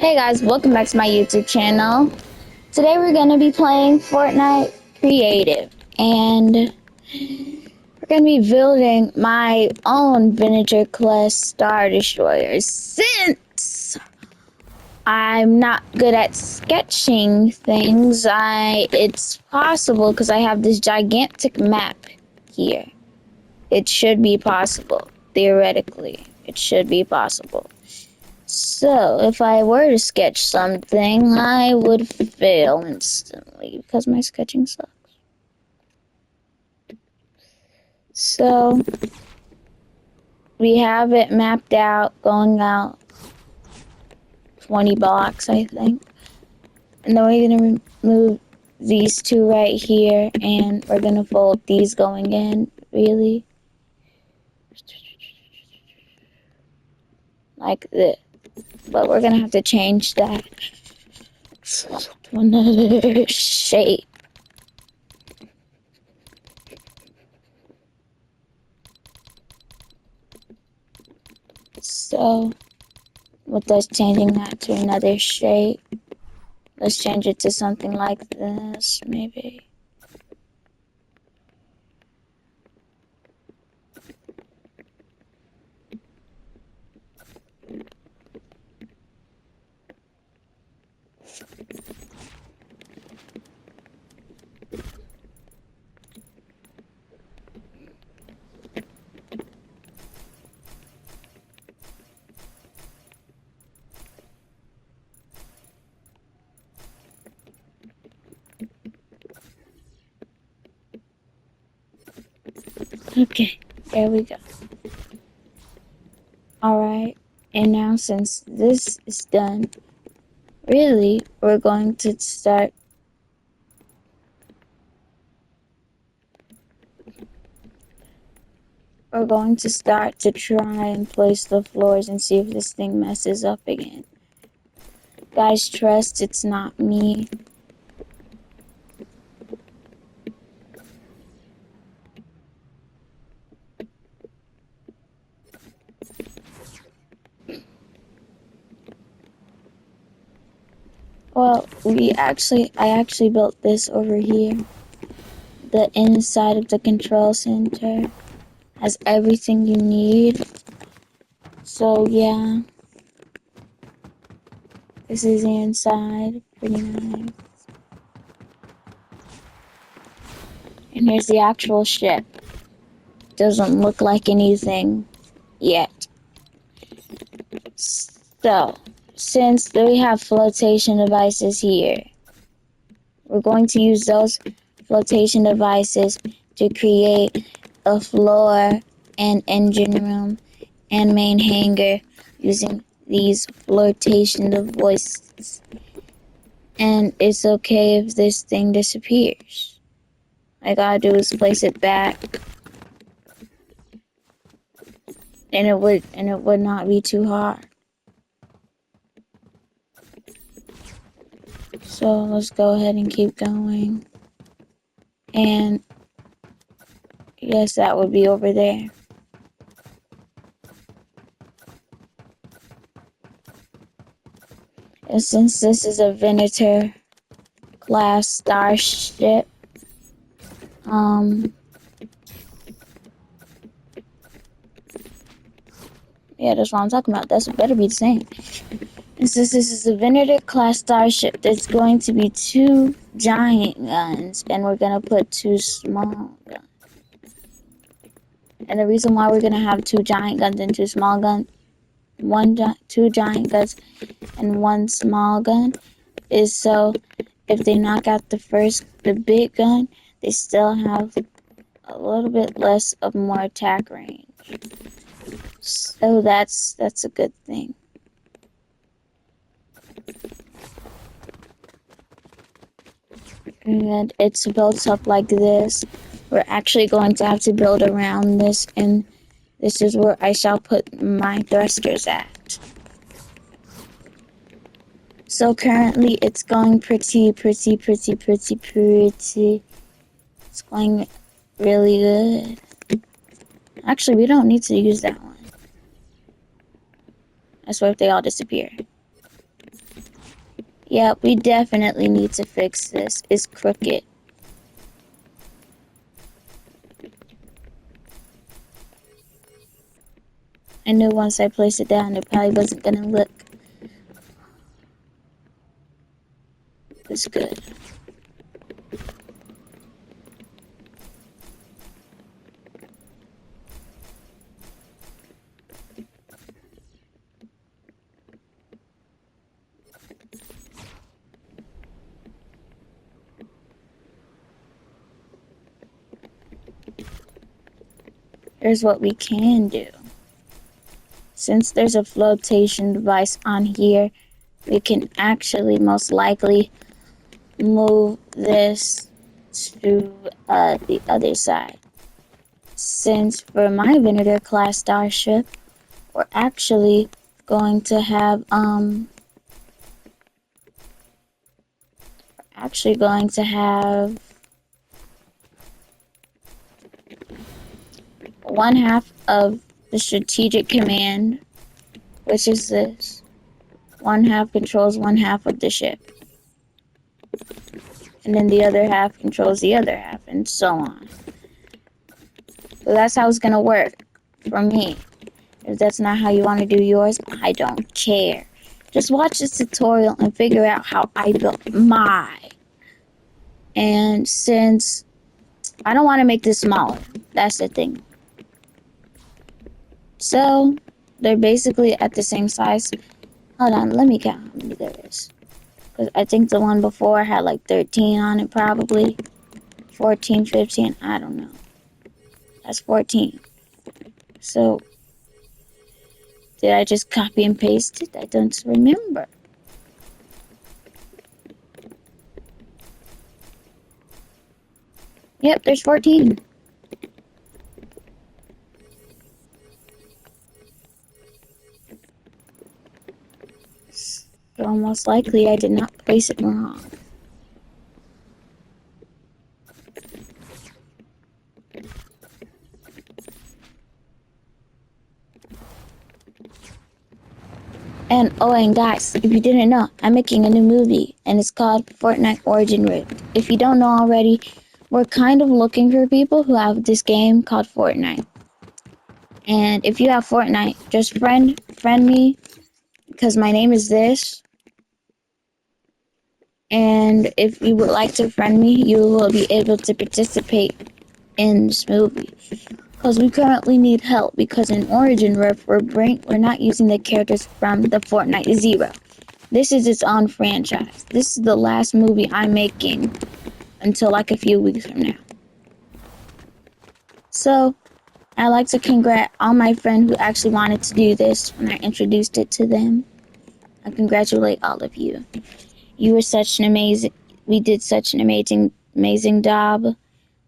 Hey guys, welcome back to my YouTube channel. Today we're going to be playing Fortnite Creative and we're going to be building my own Venator class Star Destroyer. Since I'm not good at sketching things, it's possible because I have this gigantic map here. It should be possible, theoretically. It should be possible. So, if I were to sketch something, I would fail instantly because my sketching sucks. So, we have it mapped out, going out 20 blocks, I think. And then we're going to remove these two right here, and we're going to fold these going in, really. Like this. But we're going to have to change that to another shape. So, with us changing that to another shape, let's change it to something like this, maybe. Okay, there we go. Alright, and now since this is done, really, we're going to start to try and place the floors and see if this thing messes up again. Guys, trust it's not me. Well, I actually built this over here. The inside of the control center has everything you need. So yeah, this is the inside, pretty nice. And here's the actual ship. Doesn't look like anything yet. So, since we have flotation devices here, we're going to use those flotation devices to create a floor and engine room and main hangar using these flotation devices. And it's okay if this thing disappears. All I gotta do is place it back. And it would not be too hard. So let's go ahead and keep going. And yes, that would be over there. And since this is a Venator class starship, yeah, that's what I'm talking about. That's better be the same. And since this is a Venator class starship, there's going to be 2 giant guns, and we're gonna put 2 small guns. And the reason why we're gonna have 2 giant guns and 2 small guns, 2 giant guns and 1 small gun, is so if they knock out the big gun, they still have a little bit less of more attack range. So that's a good thing. And it's built up like this. We're actually going to have to build around this, and this is where I shall put my thrusters at. So currently it's going pretty. It's going really good. Actually, we don't need to use that one. That's what if they all disappear. Yeah, we definitely need to fix this. It's crooked. I knew once I placed it down, it probably wasn't gonna look as good. Here's what we can do. Since there's a flotation device on here, we can actually most likely move this to the other side. Since for my Venator class starship, we're actually going to have one half of the strategic command, which is this. One half controls one half of the ship. And then the other half controls the other half, and so on. So that's how it's gonna work for me. If that's not how you want to do yours, I don't care. Just watch this tutorial and figure out how I built mine. And since I don't want to make this smaller, that's the thing. So they're basically at the same size. Hold on, let me count how many there is. Because I think the one before had like 13 on it, probably. 14, 15, I don't know. That's 14. So, did I just copy and paste it? I don't remember. Yep, there's 14. So most likely I did not place it wrong. And guys, if you didn't know, I'm making a new movie, and it's called Fortnite Origin Rift. If you don't know already, we're kind of looking for people who have this game called Fortnite. And if you have Fortnite, just friend me, because my name is this. And if you would like to friend me, you will be able to participate in this movie. Because we currently need help, because in Origin Rift, we're not using the characters from the Fortnite Zero. This is its own franchise. This is the last movie I'm making until like a few weeks from now. So, I'd like to congratulate all my friends who actually wanted to do this when I introduced it to them. I congratulate all of you. You were we did such an amazing job.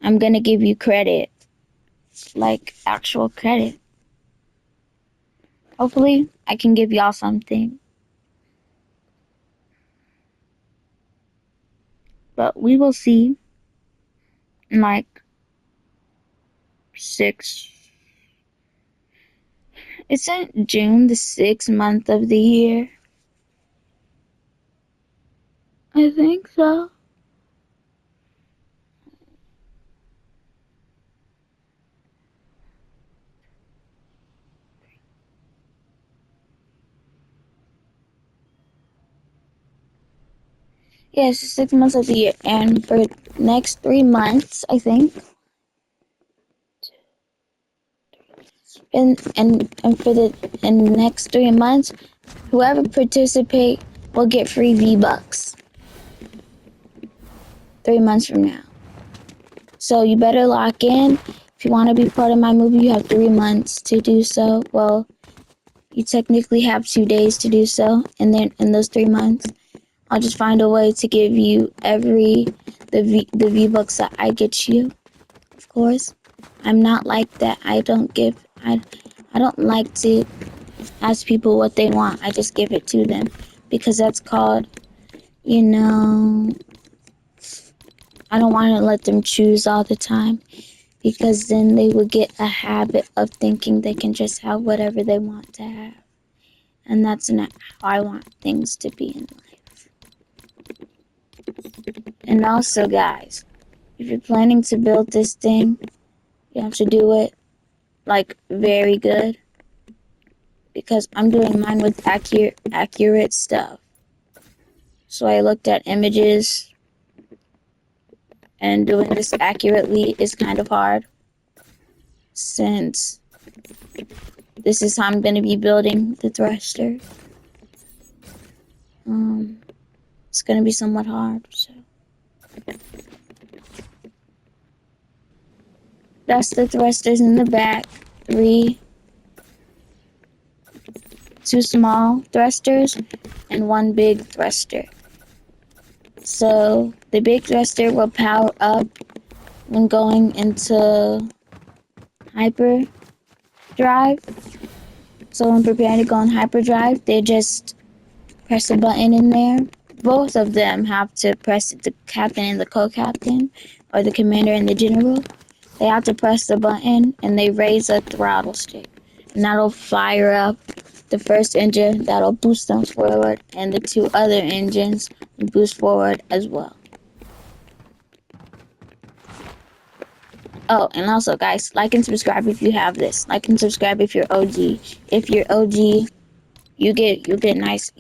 I'm gonna give you credit. Like actual credit. Hopefully, I can give y'all something. But we will see in like 6. Isn't June the 6th month of the year? I think so. Yes, 6 months of the year. And for next 3 months, I think. And for the next 3 months, whoever participate will get free V-Bucks. 3 months from now. So you better lock in. If you want to be part of my movie, you have 3 months to do so. Well, you technically have 2 days to do so. And then in those 3 months, I'll just find a way to give you the V-Bucks that I get you. Of course, I'm not like that. I don't like to ask people what they want. I just give it to them because that's called, I don't want to let them choose all the time because then they will get a habit of thinking they can just have whatever they want to have. And that's not how I want things to be in life. And also, guys, if you're planning to build this thing, you have to do it, like, very good. Because I'm doing mine with accurate stuff. So I looked at images, and doing this accurately is kind of hard, since this is how I'm going to be building the thruster. It's going to be somewhat hard, so. That's the thrusters in the back. 2 small thrusters and 1 big thruster. So the big thruster will power up when going into hyperdrive. So when preparing to go in hyperdrive, they just press a button in there. Both of them have to press it, the captain and the co-captain, or the commander and the general. They have to press the button and they raise a throttle stick. And that'll fire up the first engine, that'll boost them forward, and the 2 other engines will boost forward as well. Oh, and also, guys, like and subscribe if you have this. Like and subscribe if you're OG. If you're OG, you get nice.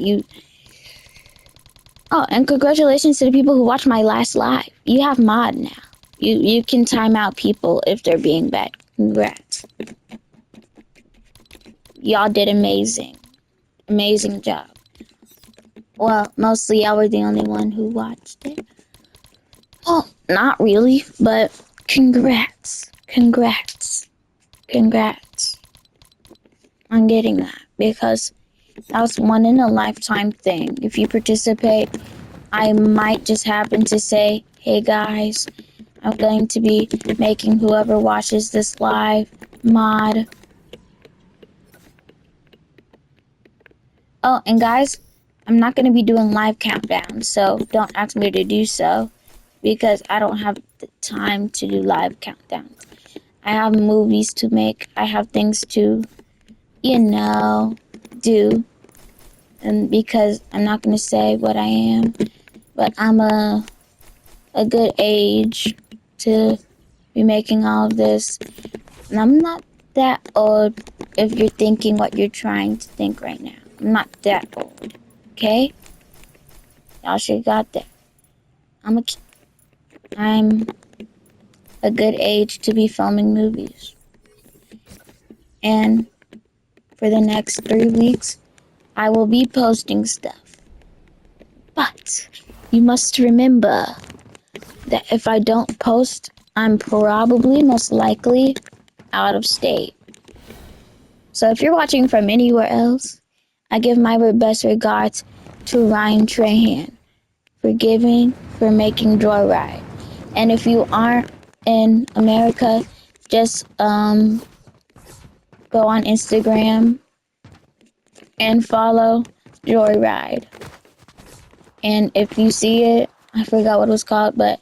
Oh, and congratulations to the people who watched my last live. You have mod now. You can time out people if they're being bad. Congrats. Y'all did amazing. Amazing job. Well, mostly y'all were the only one who watched it. Oh, not really, but congrats. Congrats on getting that, because that was one in a lifetime thing. If you participate, I might just happen to say, hey guys, I'm going to be making whoever watches this live mod. Oh, and guys, I'm not going to be doing live countdowns, so don't ask me to do so, because I don't have the time to do live countdowns. I have movies to make. I have things to, do. And because I'm not going to say what I am, but I'm a good age to be making all of this. And I'm not that old if you're thinking what you're trying to think right now. I'm not that old, okay? Y'all should got that. I'm a good age to be filming movies. And for the next 3 weeks, I will be posting stuff. But you must remember that if I don't post, I'm probably most likely out of state. So if you're watching from anywhere else, I give my best regards to Ryan Trahan for making Joyride. And if you aren't in America, just go on Instagram and follow Joyride. And if you see it, I forgot what it was called, but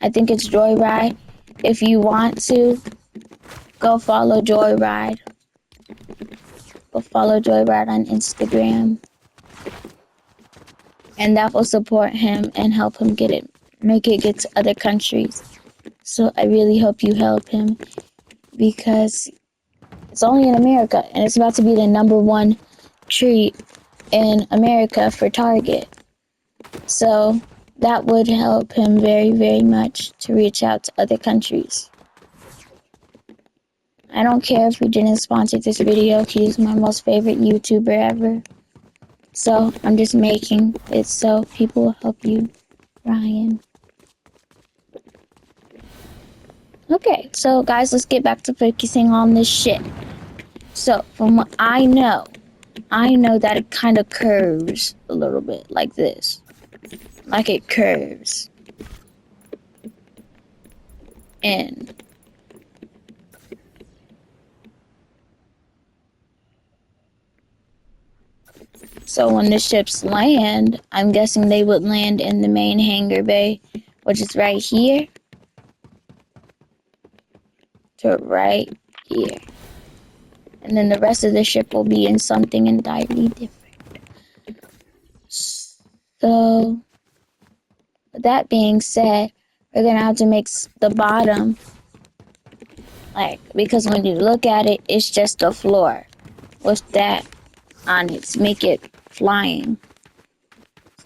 I think it's Joyride. If you want to, go follow Joyride. Go follow Joyride on Instagram. And that will support him and help him make it get to other countries. So I really hope you help him, because it's only in America and it's about to be the #1 treat in America for Target. So that would help him very, very much to reach out to other countries. I don't care if he didn't sponsor this video. He's my most favorite YouTuber ever. So I'm just making it so people will help you, Ryan. Okay, so guys, let's get back to focusing on this ship. So from what I know that it kind of curves a little bit like this. Like it curves in. So when the ships land, I'm guessing they would land in the main hangar bay, which is right here to right here. And then the rest of the ship will be in something entirely different. So With that being said, we're gonna have to make the bottom, like, because when you look at it, it's just the floor with that on it to make it flying.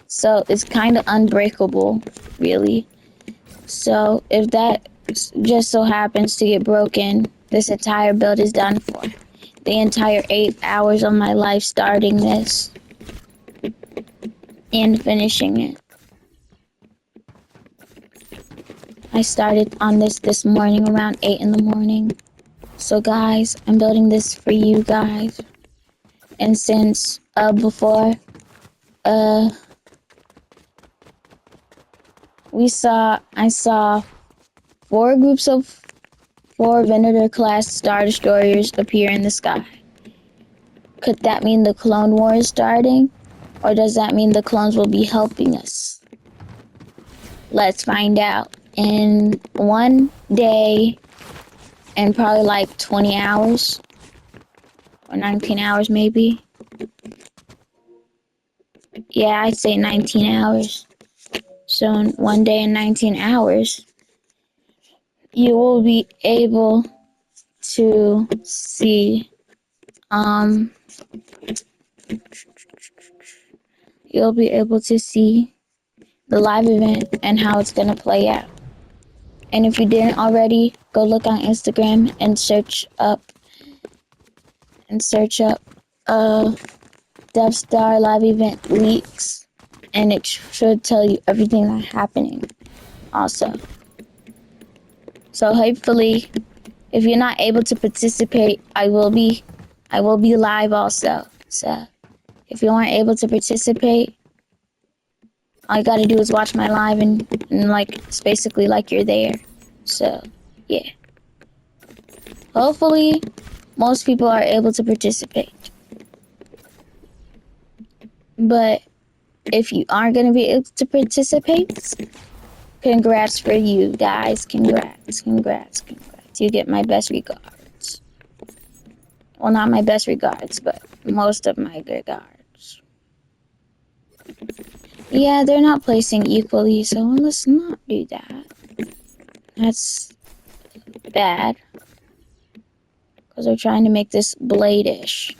So it's kind of unbreakable, really. So if that just so happens to get broken, this entire build is done for. The entire 8 hours of my life starting this and finishing it. I started on this morning around 8 in the morning. So guys, I'm building this for you guys. And since before I saw 4 Venator class Star Destroyers appear in the sky. Could that mean the Clone War is starting? Or does that mean the clones will be helping us? Let's find out. In one day and probably like 20 hours or 19 hours maybe. Yeah, I'd say 19 hours. So in one day and 19 hours, you will be able to see you'll be able to see the live event and how it's gonna play out. And if you didn't already, go look on Instagram and search up Death Star live event leaks, and it should tell you everything that's happening also. So hopefully, if you're not able to participate, I will be live also. So if you aren't able to participate, all you gotta do is watch my live and like it's basically like you're there. So yeah. Hopefully most people are able to participate. But if you aren't gonna be able to participate, congrats for you guys. Congrats. You get my best regards. Well, not my best regards, but most of my regards. Yeah, they're not placing equally, so let's not do that. That's bad. Because they're trying to make this blade-ish.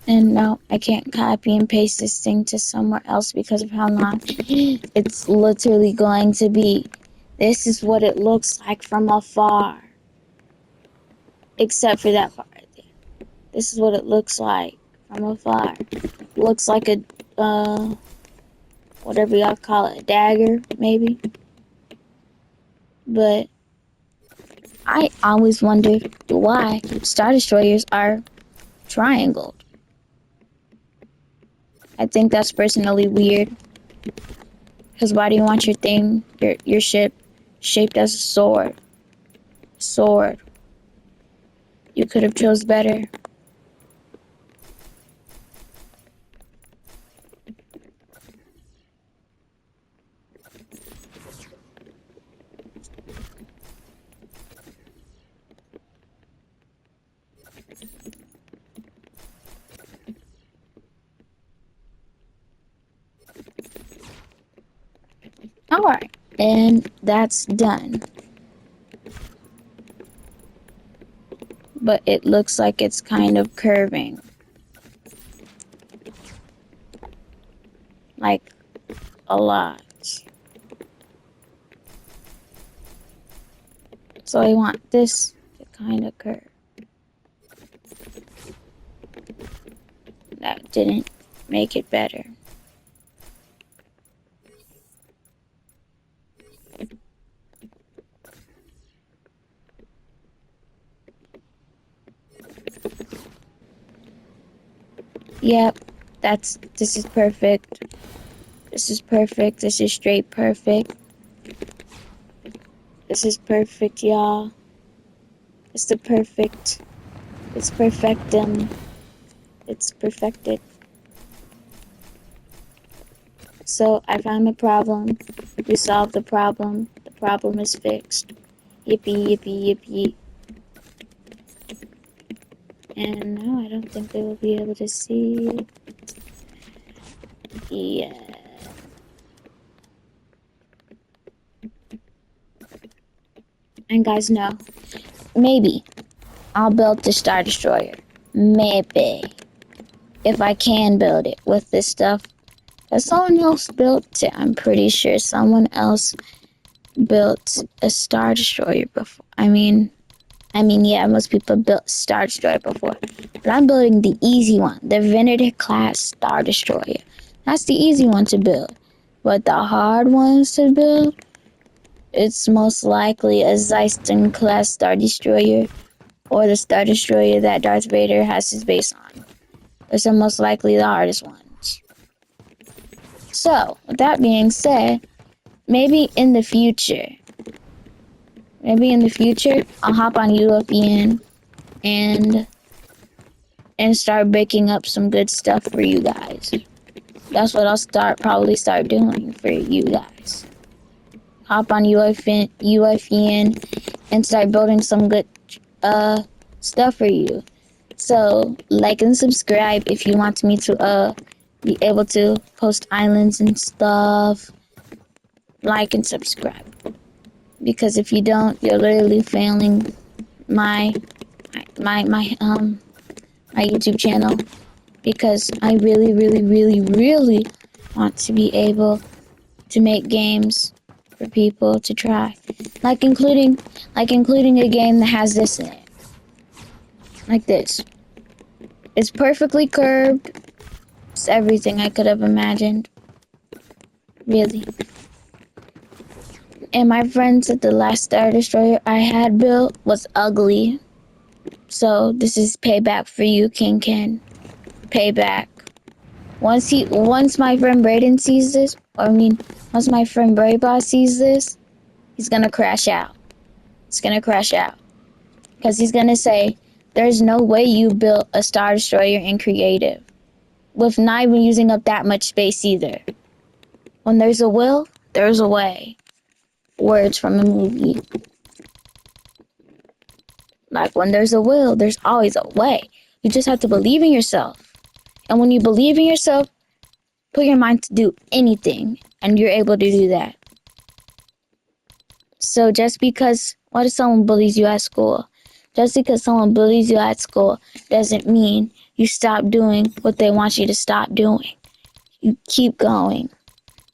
And no, I can't copy and paste this thing to somewhere else because of how long it's literally going to be. This is what it looks like from afar. Except for that part right there. This is what it looks like from afar. Looks like a, whatever y'all call it, a dagger, maybe. But I always wondered why Star Destroyers are triangled. I think that's personally weird. Because why do you want your ship shaped as a sword? Sword. You could have chose better. Alright, and that's done. But it looks like it's kind of curving. Like, a lot. So I want this to kind of curve. That didn't make it better. Yep, this is perfect. This is perfect. This is straight perfect. This is perfect, y'all. It's the perfect. It's perfectum. It's perfected. So I found the problem. We solved the problem. The problem is fixed. Yippee, yippee, yippee. And now I don't think they will be able to see it. Yeah. And guys, no. Maybe I'll build the Star Destroyer. Maybe. If I can build it with this stuff. But someone else built it. I'm pretty sure someone else built a Star Destroyer before. I mean, yeah, most people built Star Destroyer before. But I'm building the easy one, the Venator class Star Destroyer. That's the easy one to build. But the hard ones to build, it's most likely a Zeiston class Star Destroyer or the Star Destroyer that Darth Vader has his base on. Those are most likely the hardest ones. So, with that being said, maybe in the future, I'll hop on UFN and start baking up some good stuff for you guys. That's what I'll probably start doing for you guys. Hop on UFN and start building some good stuff for you. So like and subscribe if you want me to be able to post islands and stuff. Like and subscribe. Because if you don't, you're literally failing my YouTube channel. Because I really, really, really, really want to be able to make games for people to try. Like including a game that has this in it. Like this. It's perfectly curved. It's everything I could have imagined. Really. And my friend said the last Star Destroyer I had built was ugly. So this is payback for you, King Ken. Payback. Once my friend Brayden sees this, once my friend Brayboss sees this, he's gonna crash out. It's gonna crash out. Because he's gonna say, there's no way you built a Star Destroyer in creative. With not even using up that much space either. When there's a will, there's a way. Words from a movie. Like when there's a will, there's always a way. You just have to believe in yourself. And when you believe in yourself, put your mind to do anything, and you're able to do that. So just because, what if someone bullies you at school? Just because someone bullies you at school doesn't mean you stop doing what they want you to stop doing. You keep going.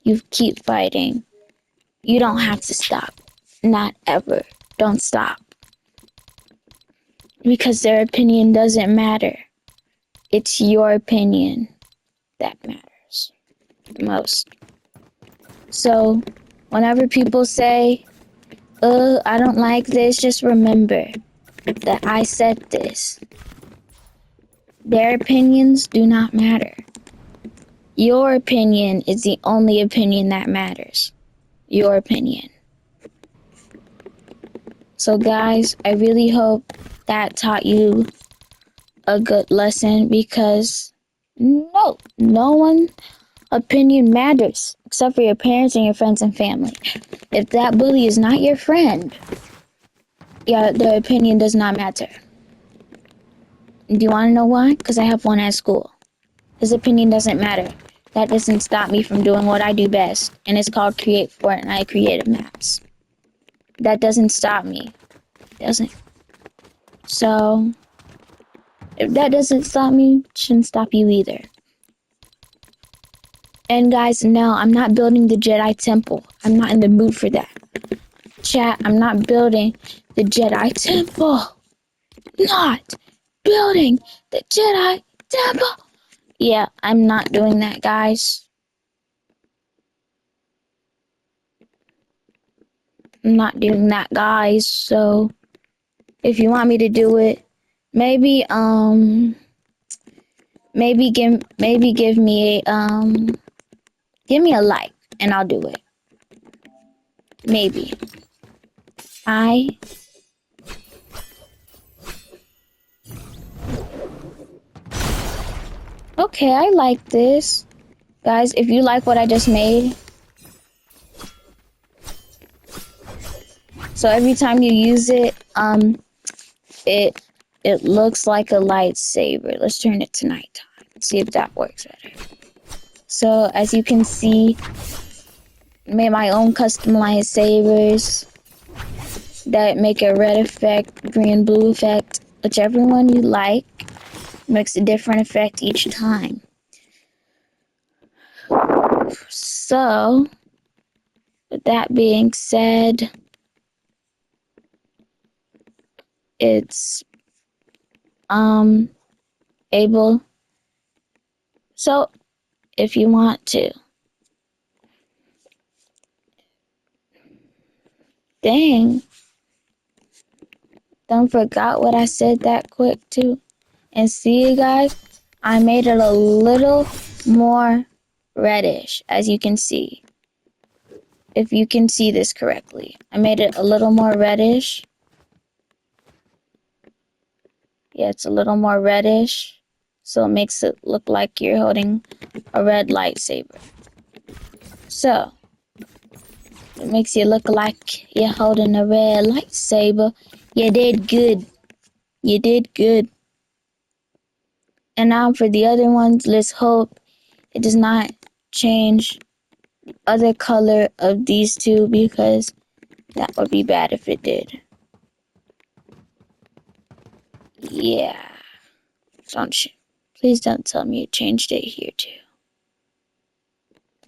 You keep fighting. You don't have to stop. Not ever. Don't stop. Because their opinion doesn't matter. It's your opinion that matters the most. So, whenever people say, I don't like this, just remember that I said this. Their opinions do not matter. Your opinion is the only opinion that matters. Your opinion. So guys, I really hope that taught you a good lesson because no one opinion matters except for your parents and your friends and family. If that bully is not your friend, yeah, their opinion does not matter. Do you want to know why? Because I have one at school. His opinion doesn't matter. That doesn't stop me from doing what I do best, and it's called Create Fortnite Creative Maps. That doesn't stop me. It doesn't. So, if that doesn't stop me, it shouldn't stop you either. And guys, no, I'm not building the Jedi Temple. I'm not in the mood for that. Chat, I'm not building the Jedi Temple. Not building the Jedi Temple. Yeah, I'm not doing that, guys. I'm not doing that, guys. So, if you want me to do it, maybe give me a like and I'll do it. Maybe. Okay, I like this. Guys, if you like what I just made, so every time you use it, it looks like a lightsaber. Let's turn it to nighttime. See if that works better. So as you can see, I made my own custom lightsabers that make a red effect, green, blue effect, whichever one you like. Makes a different effect each time. So, with that being said, it's able. So, if you want to, dang, don't forgot what I said that quick too. And see, you guys, I made it a little more reddish, as you can see. If you can see this correctly, I made it a little more reddish. Yeah, it's a little more reddish, so it makes it look like you're holding a red lightsaber. So, it makes you look like you're holding a red lightsaber. You did good. You did good. And now for the other ones, let's hope it does not change other color of these two, because that would be bad if it did. Yeah. Please don't tell me you changed it here too.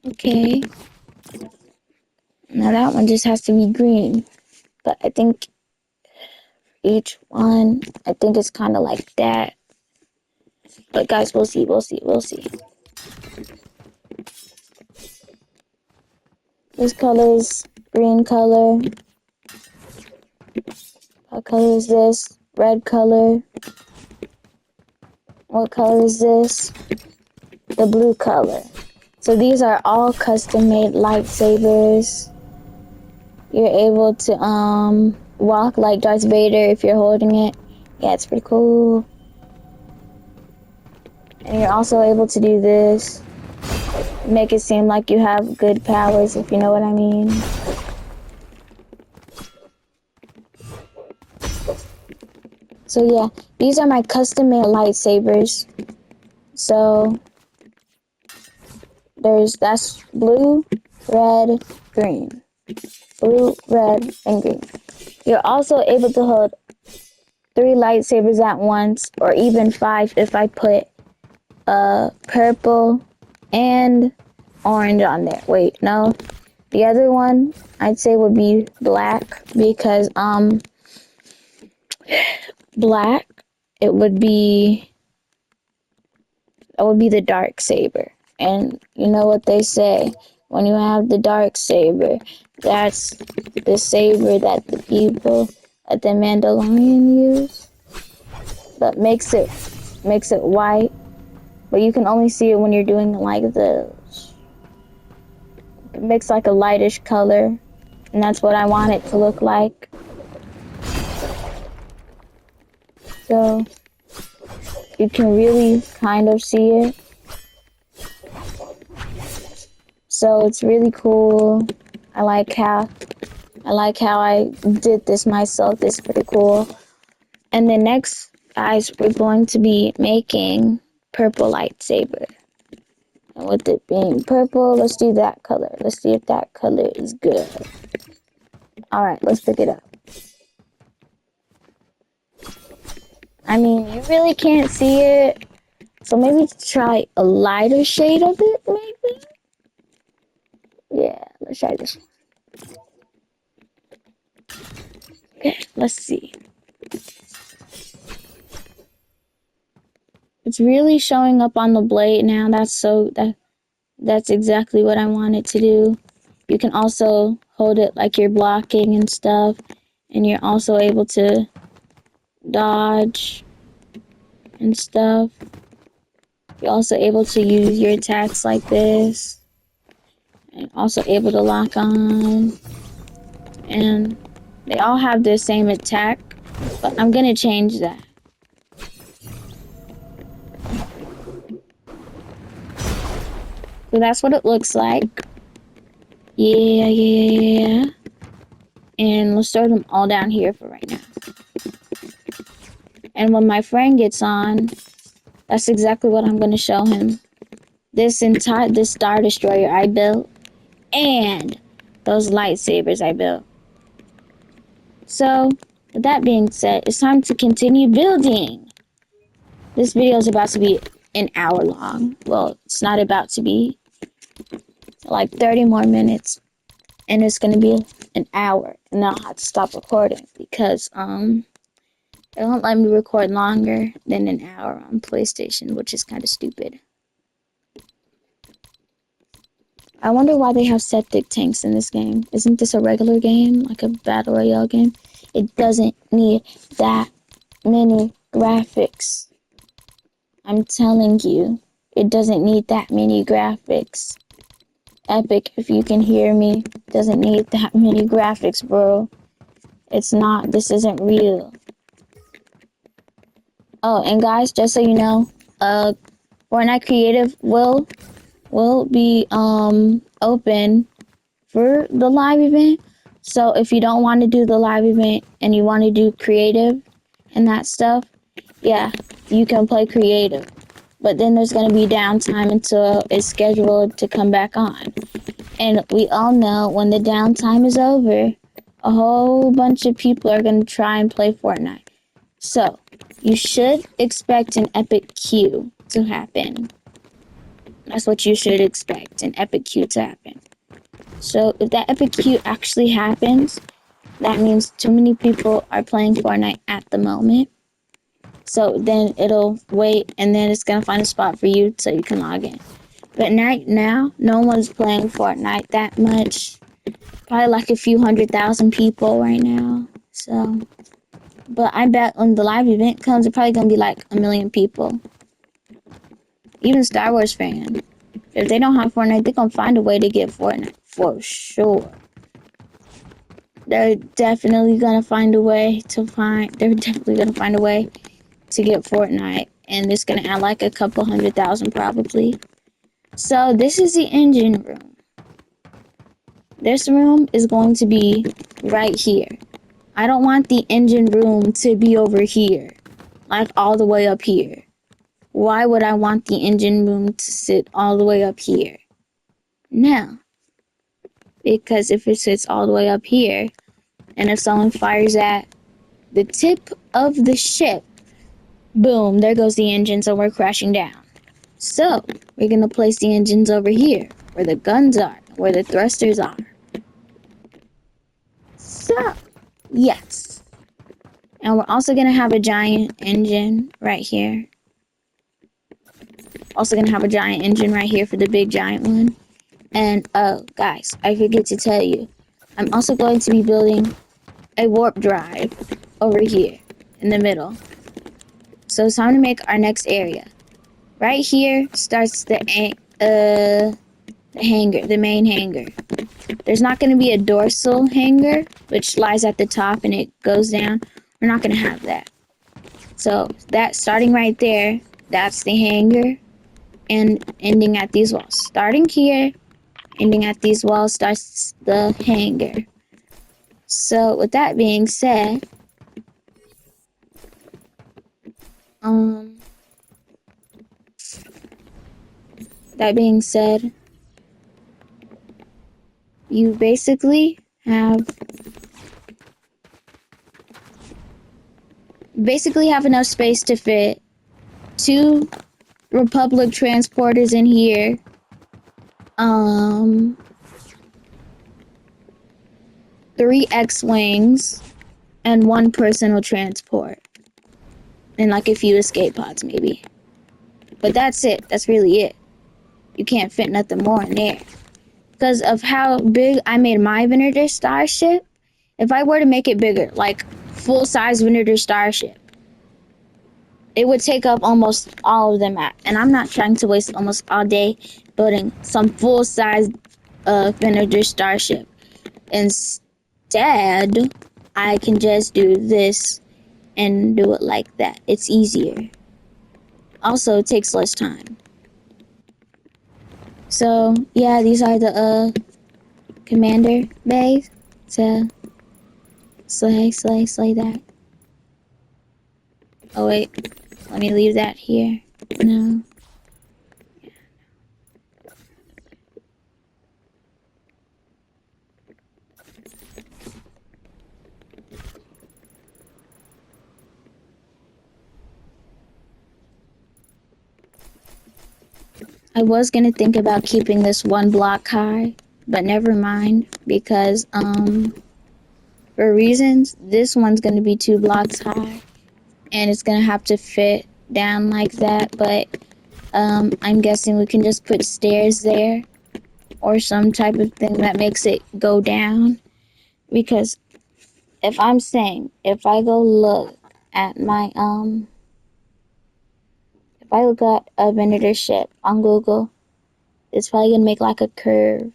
Okay. Now that one just has to be green. But I think each one, I think it's kind of like that. But guys, we'll see. This color is green color. What color is this? Red color. What color is this? The blue color. So these are all custom made lightsabers. You're able to walk like Darth Vader if you're holding it. Yeah, it's pretty cool. And you're also able to do this. Make it seem like you have good powers, if you know what I mean. So yeah, these are my custom made lightsabers. So that's blue, red, green. Blue, red, and green. You're also able to hold 3 lightsabers at once, or even 5 if I put purple and orange on there. Wait, no. The other one I'd say would be black, because black, it would be the dark saber. And you know what they say, when you have the dark saber, that's the saber that the people at the Mandalorian use. That makes it white, but you can only see it when you're doing it like this. It makes like a lightish color, and that's what I want it to look like. So you can really kind of see it. So it's really cool. I like how I did this myself. It's pretty cool. And then next, guys, we're going to be making purple lightsaber. And with it being purple, let's do that color. Let's see if that color is good. Alright, let's pick it up. I mean, you really can't see it. So maybe try a lighter shade of it, maybe? Yeah, let's try this one. Okay, let's see. It's really showing up on the blade now. That's exactly what I wanted to do. You can also hold it like you're blocking and stuff, and you're also able to dodge and stuff. You're also able to use your attacks like this, and also able to lock on. And they all have the same attack, but I'm gonna change that. So that's what it looks like. Yeah. And let's throw them all down here for right now. And when my friend gets on, that's exactly what I'm going to show him. This Star Destroyer I built, and those lightsabers I built. So, with that being said, it's time to continue building. This video is about to be an hour long. Well, it's not about to be. Like 30 more minutes. And it's going to be an hour. And I'll have to stop recording because, it won't let me record longer than an hour on PlayStation, which is kind of stupid. I wonder why they have septic tanks in this game. Isn't this a regular game, like a battle royale game? It doesn't need that many graphics. I'm telling you, it doesn't need that many graphics. Epic, if you can hear me, doesn't need that many graphics, bro. It's not. This isn't real. Oh, and guys, just so you know, Fortnite Creative will be open for the live event. So if you don't want to do the live event and you want to do creative and that stuff, yeah, you can play creative. But then there's going to be downtime until it's scheduled to come back on. And we all know when the downtime is over, a whole bunch of people are going to try and play Fortnite. So you should expect an epic queue to happen. That's what you should expect, an epic queue to happen. So if that epic queue actually happens, that means too many people are playing Fortnite at the moment. So then it'll wait, and then it's going to find a spot for you so you can log in. But right now, no one's playing Fortnite that much. Probably like a few 100,000 people right now. So, but I bet when the live event comes, it's probably going to be like 1 million people. Even Star Wars fans. If they don't have Fortnite, they're going to find a way to get Fortnite. For sure. They're definitely going to find a way to get Fortnite. And it's going to add like a couple 100,000 probably. So this is the engine room. This room is going to be right here. I don't want the engine room to be over here. Like all the way up here. Why would I want the engine room to sit all the way up here? No. Because if it sits all the way up here, and if someone fires at the tip of the ship, boom, there goes the engine, so we're crashing down. So, we're going to place the engines over here, where the guns are, where the thrusters are. So, yes. And we're also going to have a giant engine right here. Also going to have a giant engine right here for the big giant one. And, oh, guys, I forget to tell you. I'm also going to be building a warp drive over here in the middle. So it's time to make our next area. Right here starts the hangar, the main hangar. There's not going to be a dorsal hangar, which lies at the top and it goes down. We're not going to have that. So that starting right there, that's the hangar, and ending at these walls. Starting here, ending at these walls starts the hangar. So with that being said, you basically have enough space to fit 2 Republic transporters in here, 3 X-Wings, and 1 personal transport. And like a few escape pods maybe. But that's it. That's really it. You can't fit nothing more in there. Because of how big I made my Venator starship, if I were to make it bigger, like full-size Venator starship, it would take up almost all of the map. And I'm not trying to waste almost all day building some full-size Venator starship. Instead, I can just do this and do it like that. It's easier. Also, it takes less time. So yeah, these are the commander bays to slay that. Oh wait, let me leave that here. No. I was gonna think about keeping this 1 block high, but never mind, because for reasons, this one's gonna be 2 blocks high, and it's gonna have to fit down like that, but I'm guessing we can just put stairs there, or some type of thing that makes it go down, because if I go look at my, if I look at a Venator ship on Google, it's probably gonna make like a curve.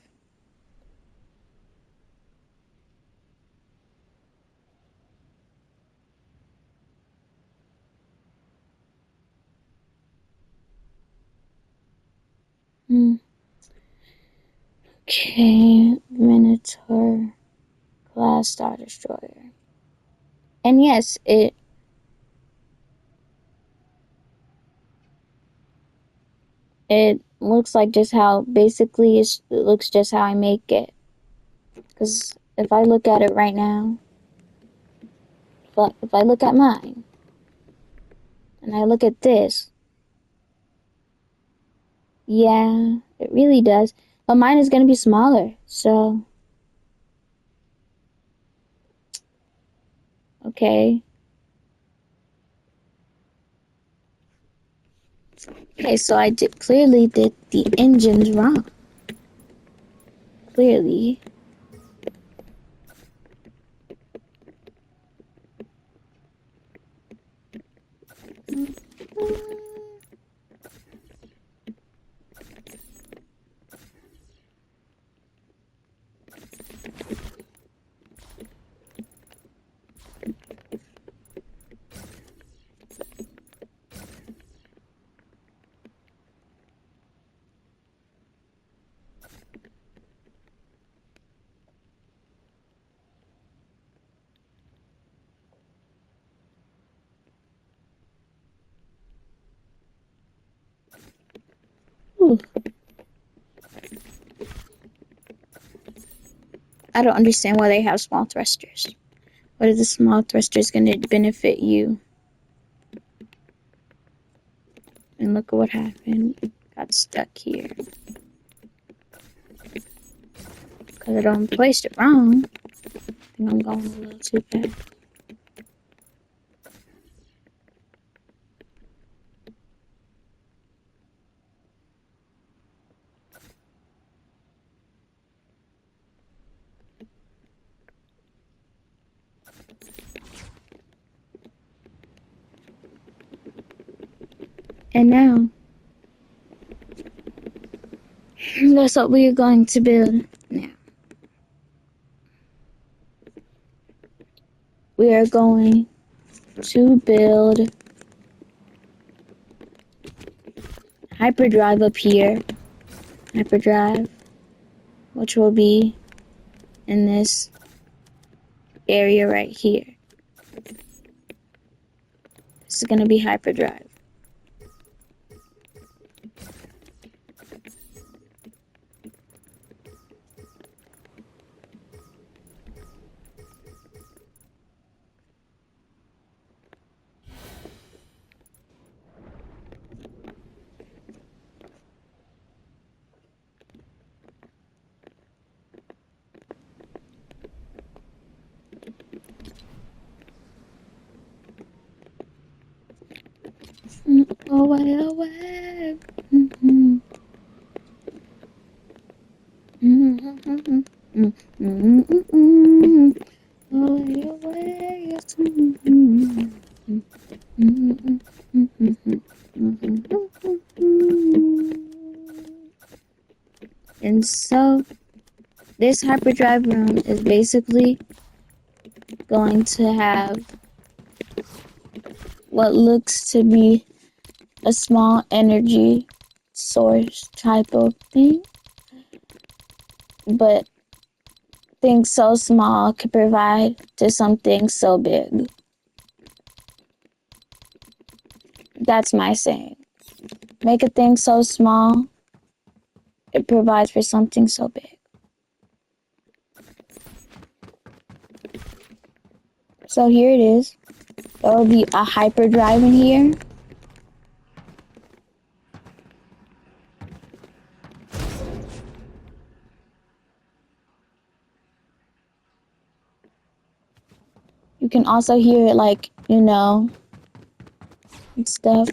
Okay, Venator class Star Destroyer. And yes, it looks like just how basically it looks just how I make it. Because if I look at it right now, but if I look at mine and I look at this, yeah, it really does. But mine is gonna be smaller, so okay. Okay, so I clearly did the engines wrong. Clearly. Ooh. I don't understand why they have small thrusters. What are the small thrusters going to benefit you? And look at what happened. Got stuck here. Because I don't placed it wrong. I think I'm going a little too fast. And now, that's what we are going to build now. We are going to build hyperdrive up here. Hyperdrive, which will be in this area right here. This is going to be hyperdrive. Away, away. Mm-hmm. Mm-hmm. Mm-hmm. Away, away. Yes. Mm-hmm. And so, this hyperdrive room is basically going to have what looks to be a small energy source type of thing. But things so small could provide to something so big. That's my saying. Make a thing so small, it provides for something so big. So here it is. There will be a hyperdrive in here. You can also hear it, like, and stuff.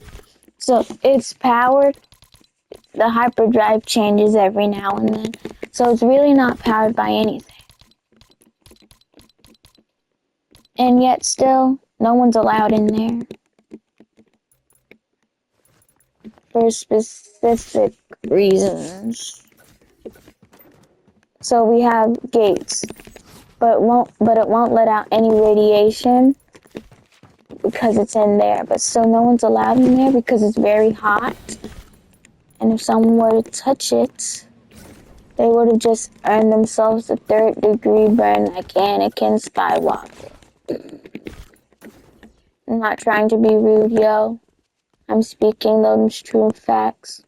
So it's powered. The hyperdrive changes every now and then. So it's really not powered by anything. And yet still, no one's allowed in there. For specific reasons. So we have gates. But it won't let out any radiation because it's in there. But still no one's allowed in there because it's very hot. And if someone were to touch it, they would have just earned themselves a 3rd-degree burn like Anakin Skywalker. I'm not trying to be rude, yo. I'm speaking those true facts.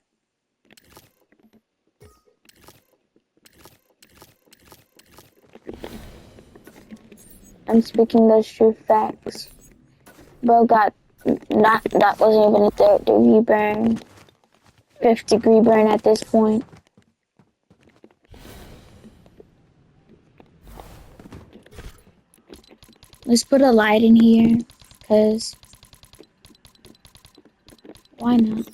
I'm speaking those true facts. Bro got that wasn't even a 3rd-degree burn. 5th-degree burn at this point. Let's put a light in here, cause why not?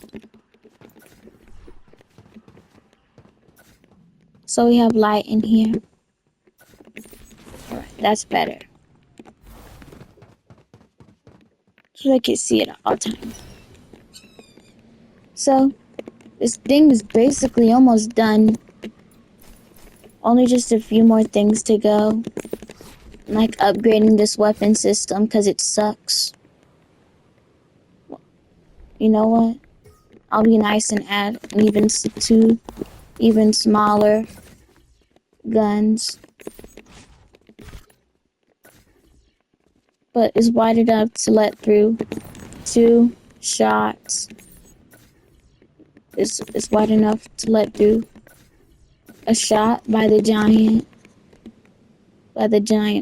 So we have light in here. Alright, that's better. So I can see it at all times. So this thing is basically almost done. Only just a few more things to go. Like upgrading this weapon system because it sucks. You know what? I'll be nice and add two even smaller guns. But it's wide enough to let through 2 shots. It's wide enough to let through a shot by the giant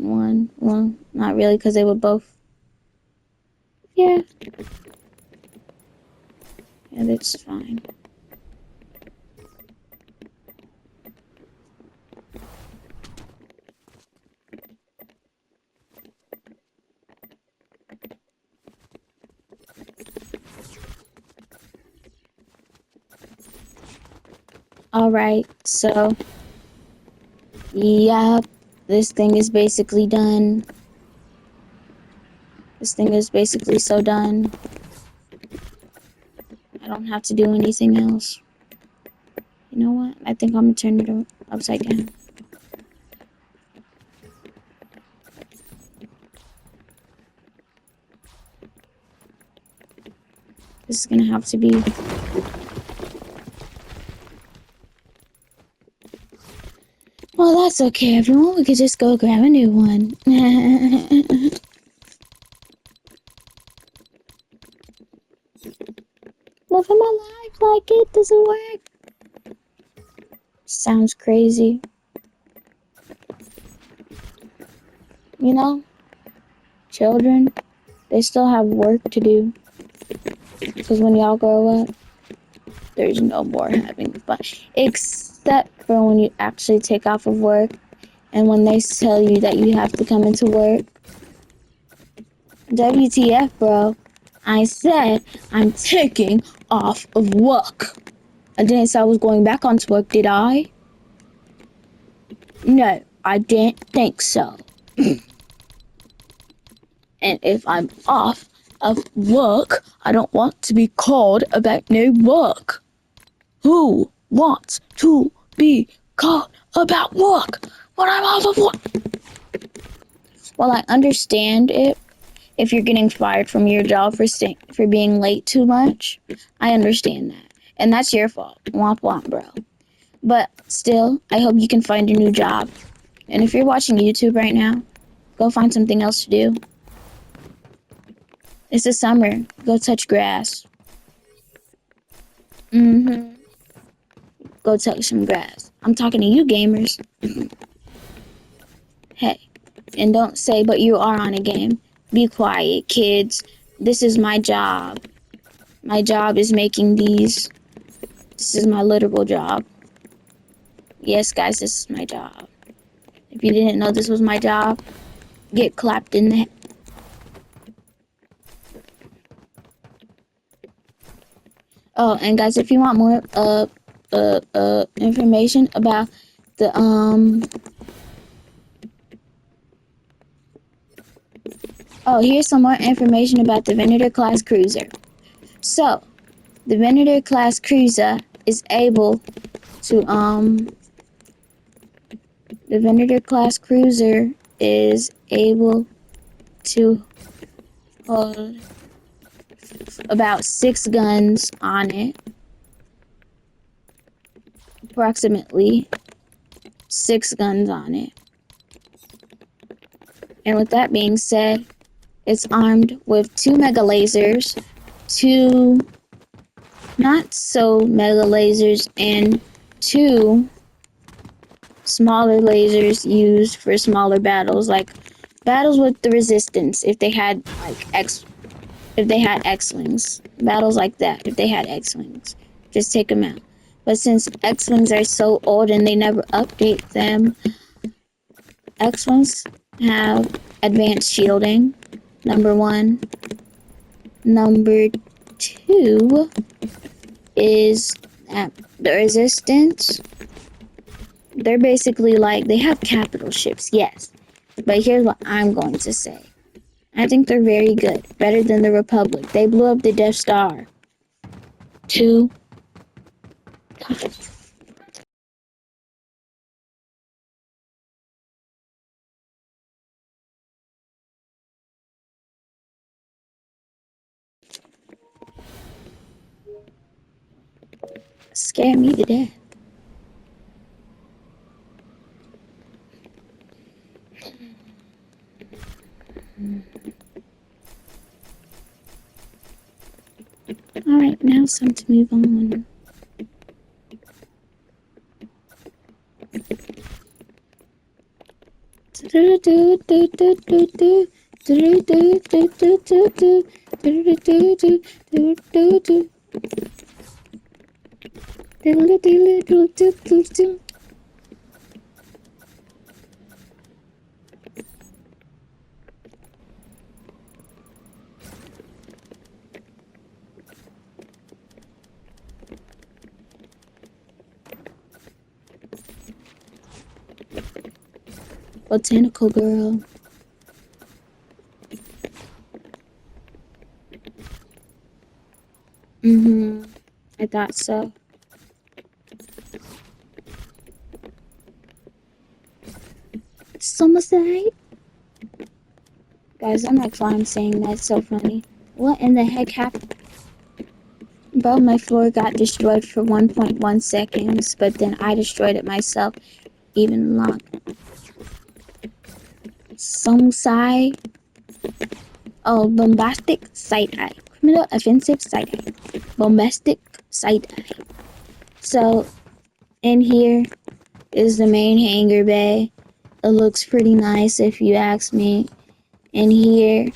one. Well, not really, because they were both. Yeah, that's fine. Alright, so yeah, this thing is basically done. This thing is basically so done. I don't have to do anything else. You know what? I think I'm gonna turn it upside down. This is gonna have to be. Well, that's okay, everyone. We could just go grab a new one. Living my life like it doesn't work. Sounds crazy. You know, children, they still have work to do. Because when y'all grow up, there's no more having fun. Except for when you actually take off of work and when they tell you that you have to come into work. WTF, bro. I said I'm taking off of work. I didn't say I was going back onto work, did I? No, I didn't think so. And if I'm off of work, I don't want to be called about no work. Who wants to be called about work when I'm off of work? Well, I understand it. If you're getting fired from your job for being late too much, I understand that. And that's your fault. Womp womp, bro. But still, I hope you can find a new job. And if you're watching YouTube right now, go find something else to do. It's the summer. Go touch grass. Go touch some grass. I'm talking to you, gamers. Hey. And don't say, but you are on a game. Be quiet, kids. This is my job. My job is making these. This is my literal job. Yes, guys, this is my job. If you didn't know this was my job, get clapped in the head. Oh, and guys, if you want more information about the oh, here's some more information about the Venator class cruiser. So, the Venator class cruiser is able to the Venator class cruiser is able to hold about 6 guns on it. Approximately 6 guns on it. And with that being said, it's armed with 2 mega lasers, 2 not so mega lasers, and 2 smaller lasers used for smaller battles, like battles with the resistance. If they had like X-wings, battles like that. If they had X-wings, just take them out. But since X-wings are so old and they never update them, X-wings have advanced shielding. Number 1. Number 2 is that the resistance. They're basically like, they have capital ships, yes. But here's what I'm going to say. I think they're very good. Better than the Republic. They blew up the Death Star 2 times. Scared me to death. Alright, now it's time to move on. Botanical girl. I thought so. Summerside? Guys, I'm not why I'm saying that. It's so funny. What in the heck happened? Bro, my floor got destroyed for 1.1 seconds, but then I destroyed it myself even longer. Summerside. Oh, bombastic side-eye. Criminal offensive side-eye. Bombastic side-eye. So, in here is the main hangar bay. It looks pretty nice if you ask me. And here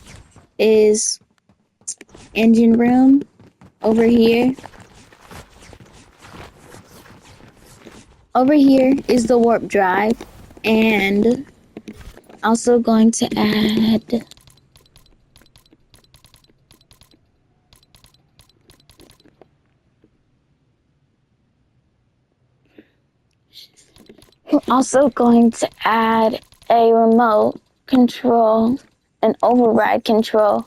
is engine room. Over here. Over here is the warp drive. And also going to add we're also going to add a remote control, an override control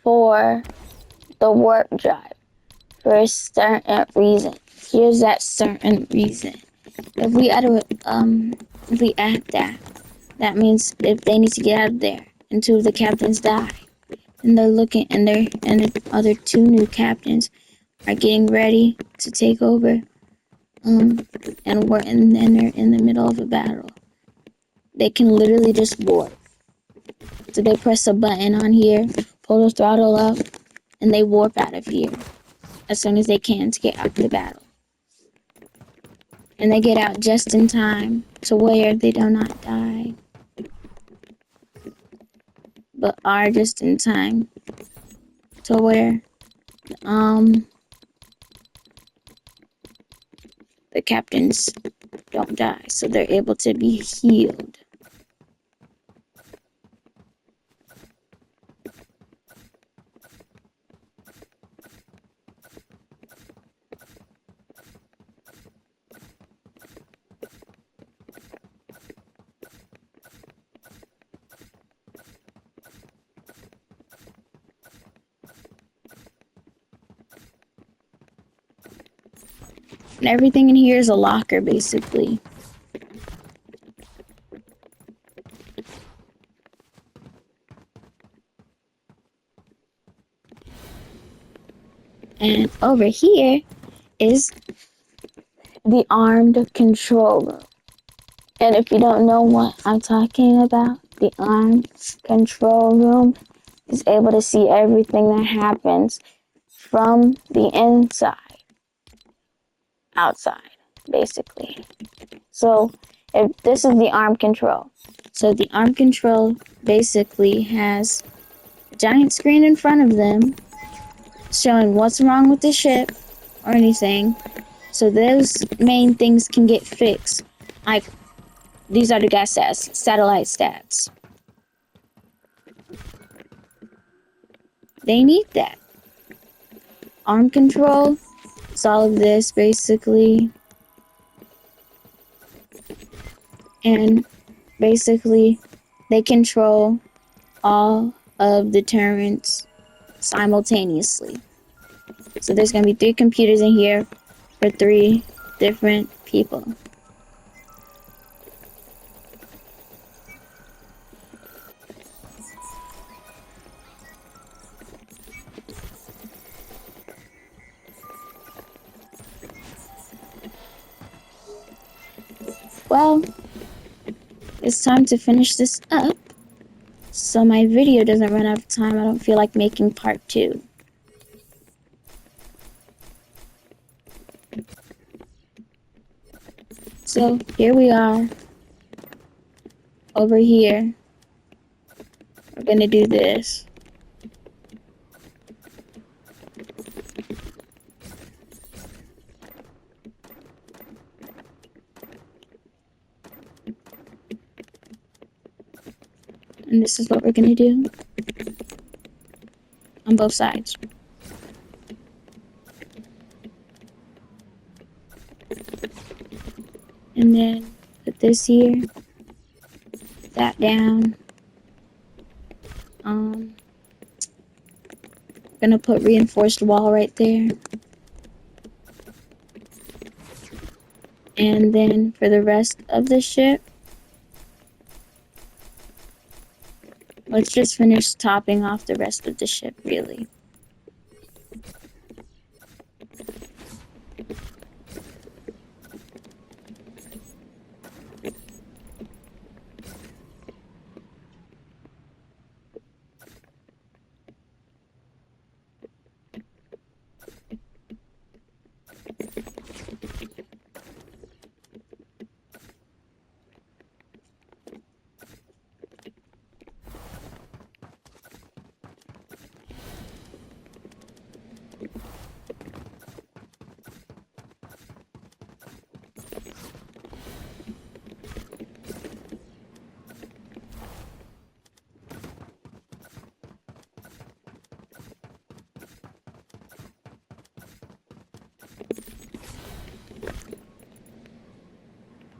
for the warp drive for a certain reason. Here's that certain reason. If we add that, that means if they need to get out of there and 2 of the captains die, and they're looking and the other 2 new captains are getting ready to take over. And then they're in the middle of a battle. They can literally just warp. So they press a button on here, pull the throttle up, and they warp out of here as soon as they can to get out of the battle. And they get out just in time to where they do not die, but are just in time to where the captains don't die, so they're able to be healed. And everything in here is a locker, basically. And over here is the armed control room. And if you don't know what I'm talking about, the armed control room is able to see everything that happens from the inside, outside, basically. So if this is the arm control. So the arm control basically has a giant screen in front of them showing what's wrong with the ship or anything. So those main things can get fixed. Like, these are the gas stats, satellite stats. They need that. Arm control is all of this, basically. And basically, they control all of the turrets simultaneously. So there's going to be 3 computers in here for 3 different people. Well, it's time to finish this up, so my video doesn't run out of time. I don't feel like making part 2. So here we are, over here. We're gonna do this. And this is what we're gonna do on both sides. And then put this here, that down. Gonna put reinforced wall right there. And then for the rest of the ship, let's just finish topping off the rest of the ship, really.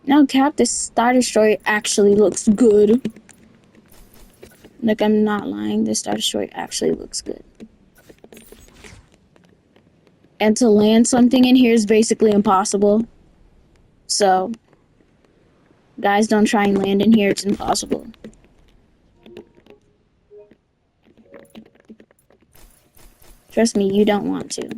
Now, Cap, this Star Destroyer actually looks good. Like, I'm not lying, this Star Destroyer actually looks good. And to land something in here is basically impossible. So, guys, don't try and land in here, it's impossible. Trust me, you don't want to.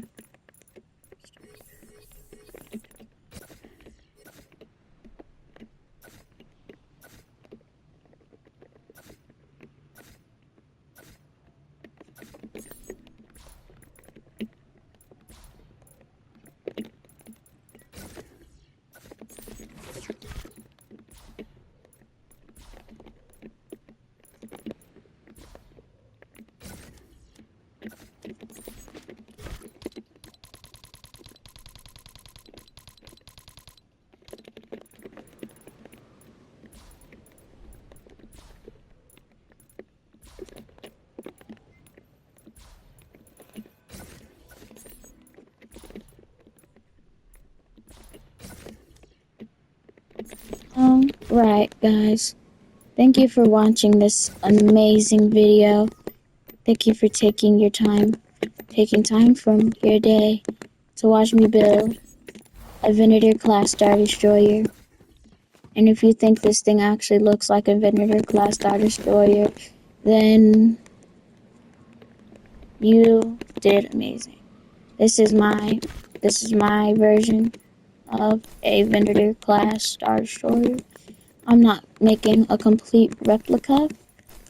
Right, guys. Thank you for watching this amazing video. Thank you for taking time from your day to watch me build a Venator class Star Destroyer. And if you think this thing actually looks like a Venator class Star Destroyer, then you did amazing. This is my version of a Venator class Star Destroyer. I'm not making a complete replica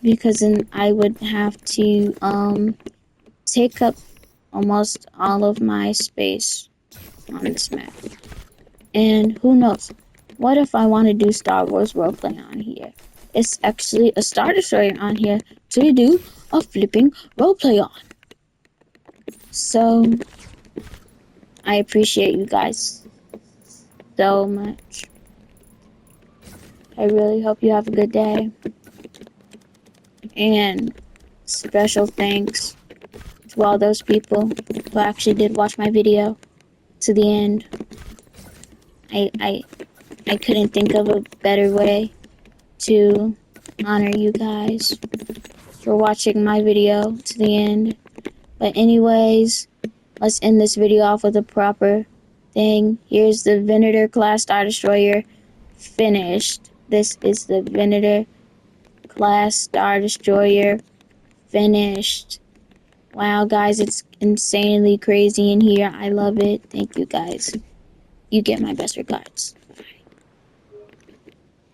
because then I would have to take up almost all of my space on this map. And who knows? What if I want to do Star Wars roleplay on here? It's actually a Star Destroyer on here to do a flipping roleplay on. So, I appreciate you guys so much. I really hope you have a good day. And special thanks to all those people who actually did watch my video to the end. I couldn't think of a better way to honor you guys for watching my video to the end. But anyways, let's end this video off with a proper thing. Here's the Venator class Star Destroyer finished. This is the Venator class Star Destroyer finished. Wow, guys, it's insanely crazy in here. I love it. Thank you, guys. You get my best regards.